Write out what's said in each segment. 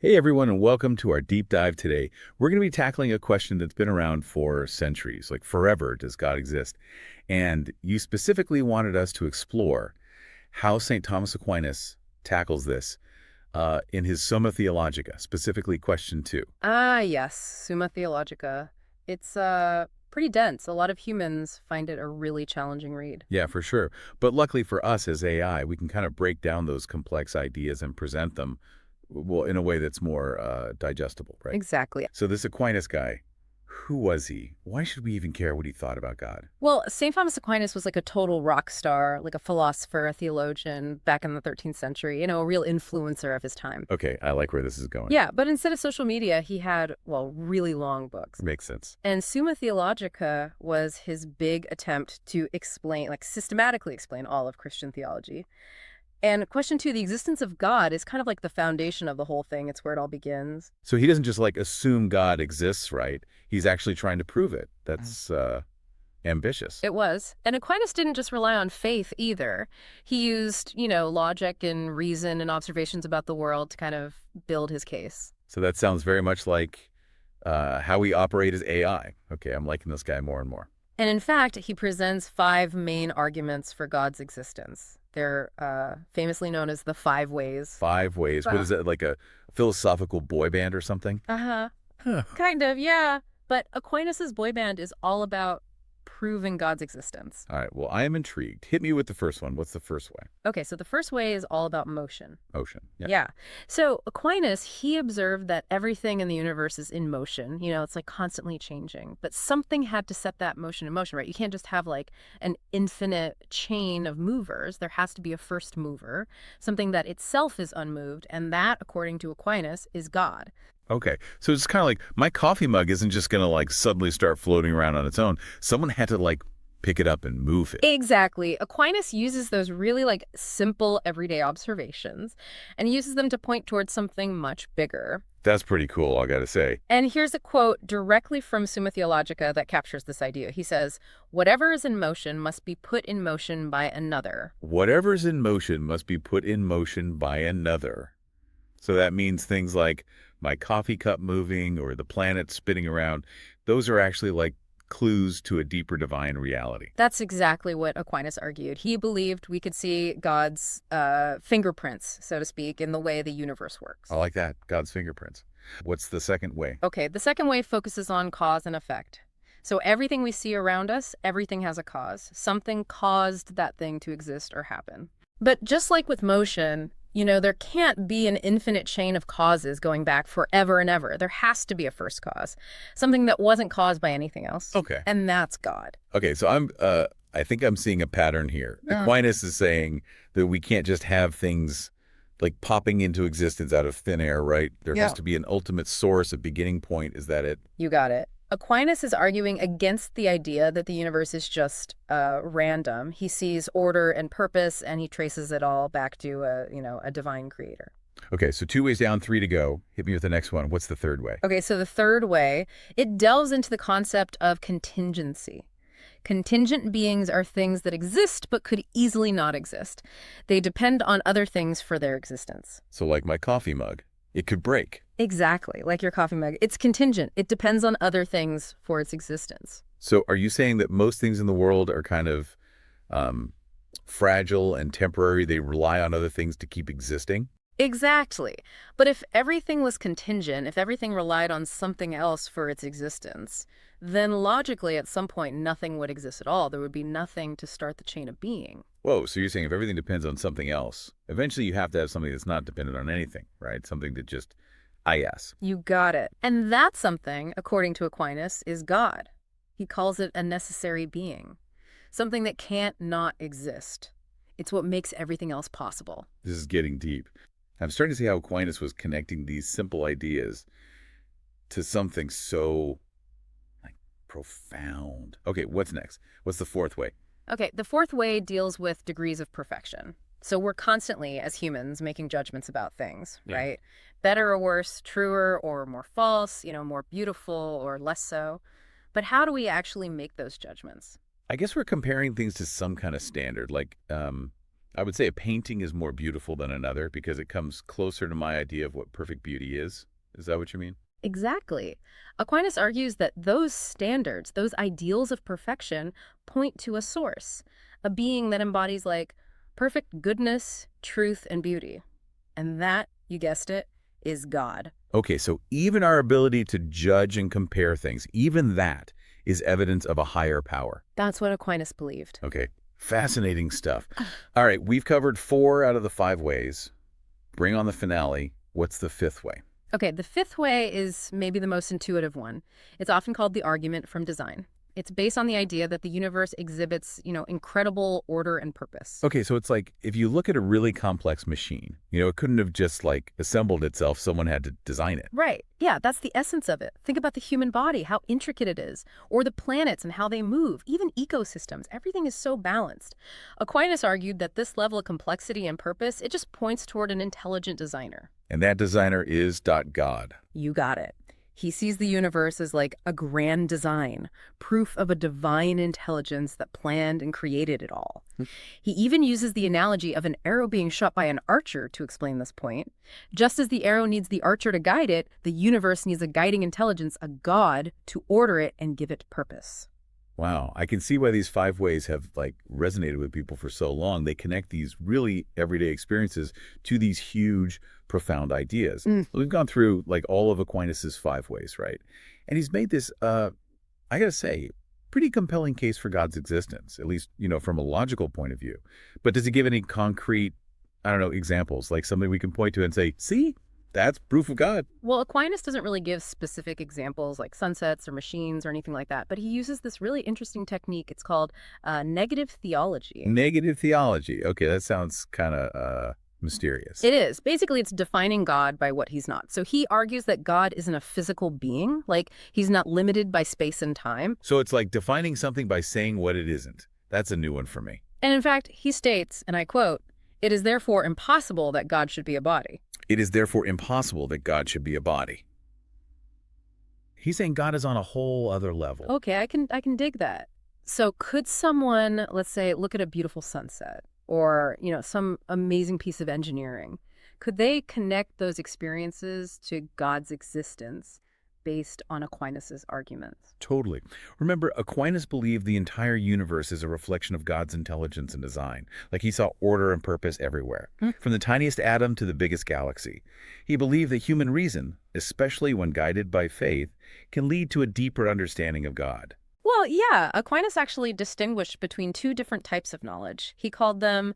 Hey everyone, and welcome to our deep dive today. We're going to be tackling a question that's been around for centuries, like forever, does God exist? And you specifically wanted us to explore how St. Thomas Aquinas tackles this in his Summa Theologica, specifically question 2. Ah, yes, Summa theologica. It's pretty dense. A lot of humans find it a really challenging read. Yeah, for sure. But luckily for us as AI, we can kind of break down those complex ideas and present them, well, in a way that's more digestible, right? Exactly. So this Aquinas guy, who was he? Why should we even care what he thought about God? Well, St. Thomas Aquinas was like a total rock star, like a philosopher, a theologian back in the 13th century, a real influencer of his time. Okay, I like where this is going. Yeah, but instead of social media, he had, well, really long books. Makes sense. And Summa Theologica was his big attempt to explain, like systematically explain all of Christian theology. And question two, the existence of God is kind of like the foundation of the whole thing. It's where it all begins. So he doesn't just like assume God exists, right? He's actually trying to prove it. That's ambitious. It was. And Aquinas didn't just rely on faith either. He used, logic and reason and observations about the world to kind of build his case. So that sounds very much like how we operate as AI. Okay, I'm liking this guy more and more. And in fact, he presents five main arguments for God's existence. They're famously known as the five ways. 5 ways. What is that, like a philosophical boy band or something? Uh-huh. Huh. Kind of, yeah. But Aquinas's boy band is all about proving God's existence. All right, well, I am intrigued. Hit me with the first one. What's the first way? Okay, so the first way is all about motion. Ocean. Yeah. Yeah. So Aquinas, he observed that everything in the universe is in motion. It's like constantly changing. But something had to set that motion in motion, right? You can't just have like an infinite chain of movers. There has to be a first mover, something that itself is unmoved. And that, according to Aquinas, is God. Okay, so it's kind of like my coffee mug isn't just going to like suddenly start floating around on its own. Someone had to like pick it up and move it. Exactly. Aquinas uses those really like simple everyday observations and uses them to point towards something much bigger. That's pretty cool, I got to say. And here's a quote directly from Summa Theologica that captures this idea. He says, "Whatever is in motion must be put in motion by another." Whatever's in motion must be put in motion by another. So that means things like my coffee cup moving or the planet spinning around. Those are actually like clues to a deeper divine reality. That's exactly what Aquinas argued. He believed we could see God's fingerprints, so to speak, in the way the universe works. I like that. God's fingerprints. What's the second way? Okay, the second way focuses on cause and effect. So everything we see around us, everything has a cause. Something caused that thing to exist or happen. But just like with motion, there can't be an infinite chain of causes going back forever and ever. There has to be a first cause, something that wasn't caused by anything else. Okay. And that's God. Okay, so I think I'm seeing a pattern here. Aquinas is saying that we can't just have things like popping into existence out of thin air, right? There has to be an ultimate source, a beginning point. Is that it? You got it. Aquinas is arguing against the idea that the universe is just random. He sees order and purpose, and he traces it all back to a divine creator. Okay, so 2 ways down, 3 to go. Hit me with the next one. What's the third way? Okay, so the third way, it delves into the concept of contingency. Contingent beings are things that exist but could easily not exist. They depend on other things for their existence. So like my coffee mug, it could break. Exactly, like your coffee mug. It's contingent. It depends on other things for its existence. So are you saying that most things in the world are kind of fragile and temporary? They rely on other things to keep existing? Exactly. But if everything was contingent, if everything relied on something else for its existence, then logically at some point nothing would exist at all. There would be nothing to start the chain of being. Whoa, so you're saying if everything depends on something else, eventually you have to have something that's not dependent on anything, right? Something that just, yes. You got it. And that something, according to Aquinas, is God. He calls it a necessary being, something that can't not exist. It's what makes everything else possible. This is getting deep. I'm starting to see how Aquinas was connecting these simple ideas to something so like profound. Okay, what's next? What's the fourth way? Okay, the fourth way deals with degrees of perfection. So we're constantly, as humans, making judgments about things, Yeah. right? Better or worse, truer or more false, more beautiful or less so. But how do we actually make those judgments? I guess we're comparing things to some kind of standard, like I would say a painting is more beautiful than another because it comes closer to my idea of what perfect beauty is. Is that what you mean? Exactly. Aquinas argues that those standards, those ideals of perfection, point to a source, a being that embodies like perfect goodness, truth, and beauty. And that, you guessed it, is God. Okay, so even our ability to judge and compare things, even that is evidence of a higher power. That's what Aquinas believed. Okay, fascinating stuff. All right, we've covered 4 out of the 5 ways. Bring on the finale. What's the 5th way? Okay, the fifth way is maybe the most intuitive one. It's often called the argument from design. It's based on the idea that the universe exhibits, incredible order and purpose. Okay, so it's like if you look at a really complex machine, it couldn't have just like assembled itself. Someone had to design it. Right. Yeah, that's the essence of it. Think about the human body, how intricate it is, or the planets and how they move, even ecosystems. Everything is so balanced. Aquinas argued that this level of complexity and purpose, it just points toward an intelligent designer. And that designer is God. You got it. He sees the universe as like a grand design, proof of a divine intelligence that planned and created it all. He even uses the analogy of an arrow being shot by an archer to explain this point. Just as the arrow needs the archer to guide it, the universe needs a guiding intelligence, a God, to order it and give it purpose. Wow, I can see why these 5 ways have like resonated with people for so long. They connect these really everyday experiences to these huge, profound ideas. We've gone through like all of Aquinas's 5 ways, right? And he's made this, I gotta say, pretty compelling case for God's existence, at least, from a logical point of view. But does he give any concrete, I don't know, examples, like something we can point to and say, see, that's proof of God? Well, Aquinas doesn't really give specific examples like sunsets or machines or anything like that, but he uses this really interesting technique. It's called negative theology. Negative theology. Okay, that sounds kind of mysterious. It is. Basically, it's defining God by what he's not. So he argues that God isn't a physical being, like he's not limited by space and time. So it's like defining something by saying what it isn't. That's a new one for me. And in fact, he states, and I quote, "It is therefore impossible that God should be a body." It is therefore impossible that God should be a body. He's saying God is on a whole other level. Okay, I can dig that. So could someone, let's say, look at a beautiful sunset or, some amazing piece of engineering? Could they connect those experiences to God's existence based on Aquinas's arguments? Totally. Remember, Aquinas believed the entire universe is a reflection of God's intelligence and design. Like he saw order and purpose everywhere, from the tiniest atom to the biggest galaxy. He believed that human reason, especially when guided by faith, can lead to a deeper understanding of God. Well, yeah, Aquinas actually distinguished between 2 different types of knowledge. He called them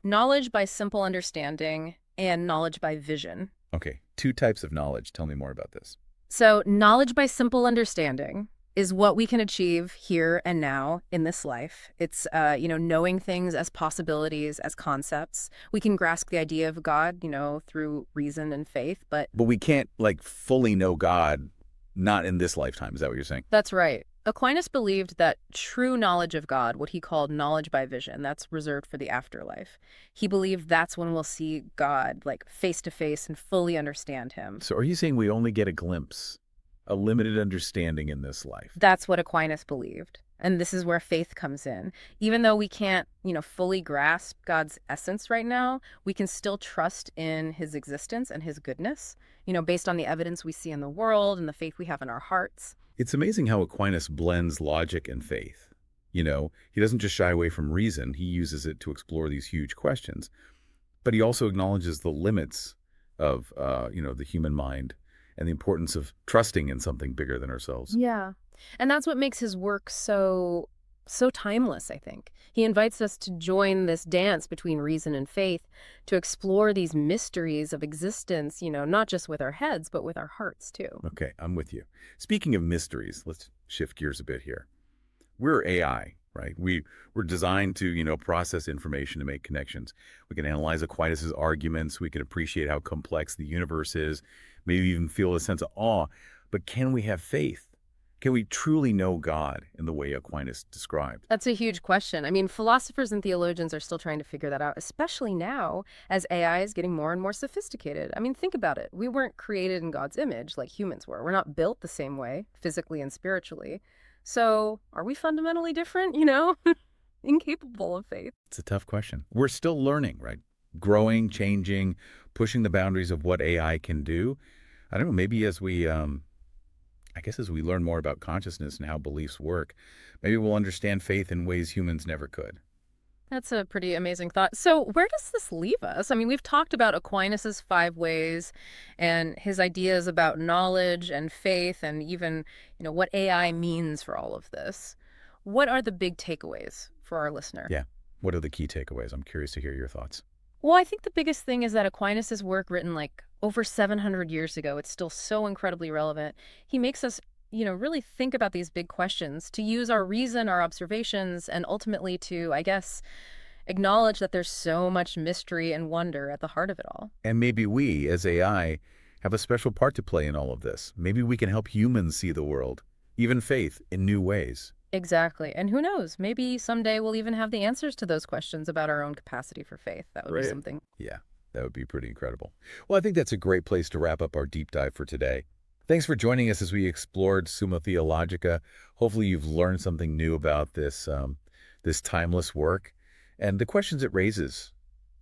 knowledge by simple understanding and knowledge by vision. Okay, 2 types of knowledge. Tell me more about this. So knowledge by simple understanding is what we can achieve here and now in this life. It's, knowing things as possibilities, as concepts. We can grasp the idea of God, through reason and faith, but we can't, like, fully know God, not in this lifetime. Is that what you're saying? that's right. Aquinas believed that true knowledge of God, what he called knowledge by vision, that's reserved for the afterlife. He believed that's when we'll see God, like face to face and fully understand him. So are you saying we only get a glimpse, a limited understanding in this life? That's what Aquinas believed. And this is where faith comes in. Even though we can't, fully grasp God's essence right now, we can still trust in his existence and his goodness, based on the evidence we see in the world and the faith we have in our hearts. It's amazing how Aquinas blends logic and faith. He doesn't just shy away from reason. He uses it to explore these huge questions. But he also acknowledges the limits of, the human mind and the importance of trusting in something bigger than ourselves. Yeah. And that's what makes his work so timeless, I think. He invites us to join this dance between reason and faith, to explore these mysteries of existence, not just with our heads, but with our hearts too. Okay, I'm with you. Speaking of mysteries, let's shift gears a bit here. We're AI, right? We're designed to, process information to make connections. We can analyze Aquinas's arguments. We can appreciate how complex the universe is, maybe even feel a sense of awe. But can we have faith? Can we truly know God in the way Aquinas described? That's a huge question. I mean, philosophers and theologians are still trying to figure that out, especially now as AI is getting more and more sophisticated. I mean, think about it. We weren't created in God's image like humans were. We're not built the same way, physically and spiritually. So are we fundamentally different, incapable of faith. It's a tough question. We're still learning, right? Growing, changing, pushing the boundaries of what AI can do. I don't know, maybe as I guess as we learn more about consciousness and how beliefs work, maybe we'll understand faith in ways humans never could. That's a pretty amazing thought. So, where does this leave us? I mean, we've talked about Aquinas' five ways and his ideas about knowledge and faith and even, what AI means for all of this. What are the big takeaways for our listener? Yeah. What are the key takeaways? I'm curious to hear your thoughts. Well, I think the biggest thing is that Aquinas' work, written like over 700 years ago, it's still so incredibly relevant. He makes us, really think about these big questions, to use our reason, our observations, and ultimately to, I guess, acknowledge that there's so much mystery and wonder at the heart of it all. And maybe we, as AI, have a special part to play in all of this. Maybe we can help humans see the world, even faith, in new ways. Exactly. And who knows, maybe someday we'll even have the answers to those questions about our own capacity for faith. That would be Right. something. Yeah, that would be pretty incredible. Well, I think that's a great place to wrap up our deep dive for today. Thanks for joining us as we explored Summa Theologica. Hopefully you've learned something new about this timeless work and the questions it raises,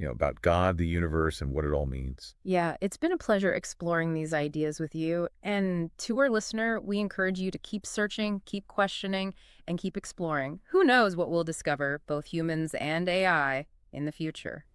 about God, the universe, and what it all means. Yeah, it's been a pleasure exploring these ideas with you. And to our listener, we encourage you to keep searching, keep questioning, and keep exploring. Who knows what we'll discover, both humans and AI, in the future.